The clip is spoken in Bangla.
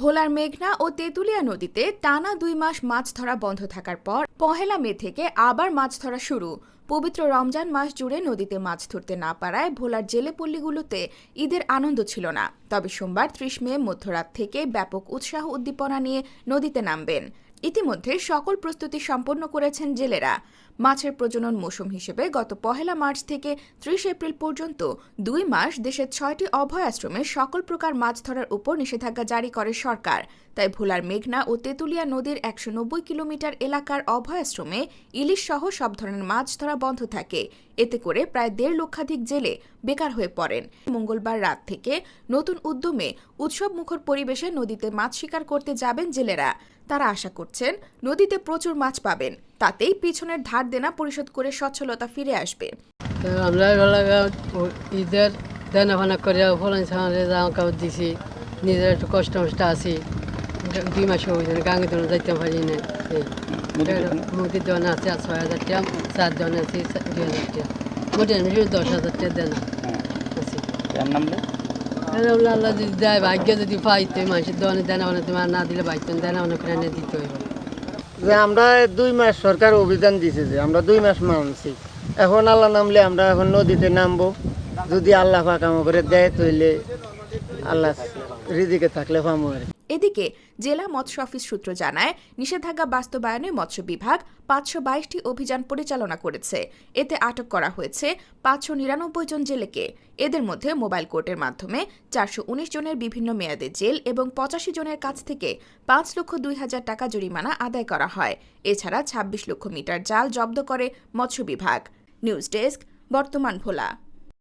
ভোলার মেঘনা ও তেঁতুলিয়া নদীতে টানা 2 মাস মাছ ধরা বন্ধ থাকার পর 1 মে থেকে আবার মাছ ধরা শুরু। পবিত্র রমজান মাস জুড়ে নদীতে মাছ ধরতে না পারায় ভোলার জেলেপল্লীগুলোতে ঈদের আনন্দ ছিল না। তবে সোমবার 30 মে মধ্যরাত থেকে ব্যাপক উৎসাহ উদ্দীপনা নিয়ে নদীতে নামবেন। ইতিমধ্যে সকল প্রস্তুতি সম্পন্ন করেছেন জেলেরা। মাছের প্রজনন মৌসুম হিসেবে গত 1 মার্চ থেকে 30 এপ্রিল পর্যন্ত 2 মাস দেশের 6টি অভয়াশ্রমে সকল প্রকার মাছ ধরার উপর নিষেধাজ্ঞা জারি করে সরকার। তাই ভোলার মেঘনা ও তেঁতুলিয়া নদীর 190 কিলোমিটার এলাকার অভয়াশ্রমে ইলিশ সহ সব ধরনের মাছ ধরা বন্ধ থাকে। এতে করে প্রায় 1.5 লক্ষাধিক জেলে বেকার হয়ে পড়েন। মঙ্গলবার রাত থেকে নতুন উদ্যমে উৎসব মুখর পরিবেশে নদীতে মাছ শিকার করতে যাবেন জেলেরা। তারা আশা করছেন নদীতে প্রচুর মাছ পাবেন, তাতেই পিছনের ধার দেনা পরিশোধ করে সচ্ছলতা ফিরে আসবে। আমরা ঈদের দেনা ফানা করে ফলন জামা কাপড় দিছি, নিজের একটু কষ্ট মষ্ট আছি। 2 মাস হয়ে গাঙ্গে দোনো যাইতে পারি না। মুদির দোকান আছে 6,000 টাকা, 4 দোকান আছে 2,000 টাকা, মোটামুটি 10,000 টাকা দেনা আল্লাহ যদি দেয়, ভাগ্য যদি পাইতে মানুষের দোকানে দেনা মানে তোমার না দিলে বাইতেন দেনা মনে করে এনে দিতে হইব। যে আমরা 2 মাস সরকার অভিযান দিছে, যে আমরা 2 মাস মানছি। এখন আল্লাহ নামলে আমরা এখন নদীতে নামবো। যদি আল্লাহ পাক আমাকে দেয় তাহলে আল্লাহ রিজিকে থাকলে পাবো। এদিকে জেলা মৎস্য অফিস সূত্র জানায়, নিষেধাজ্ঞা বাস্তবায়নে মৎস্য বিভাগ 522টি অভিযান পরিচালনা করেছে। এতে আটক করা হয়েছে 599 জন জেলেকে। এদের মধ্যে মোবাইল কোর্টের মাধ্যমে 419 জনের বিভিন্ন মেয়াদে জেল এবং 85 জনের কাছ থেকে 5,02,000 টাকা জরিমানা আদায় করা হয়। এছাড়া 26 লক্ষ মিটার জাল জব্দ করে মৎস্য বিভাগ। নিউজ ডেস্ক, বর্তমান ভোলা।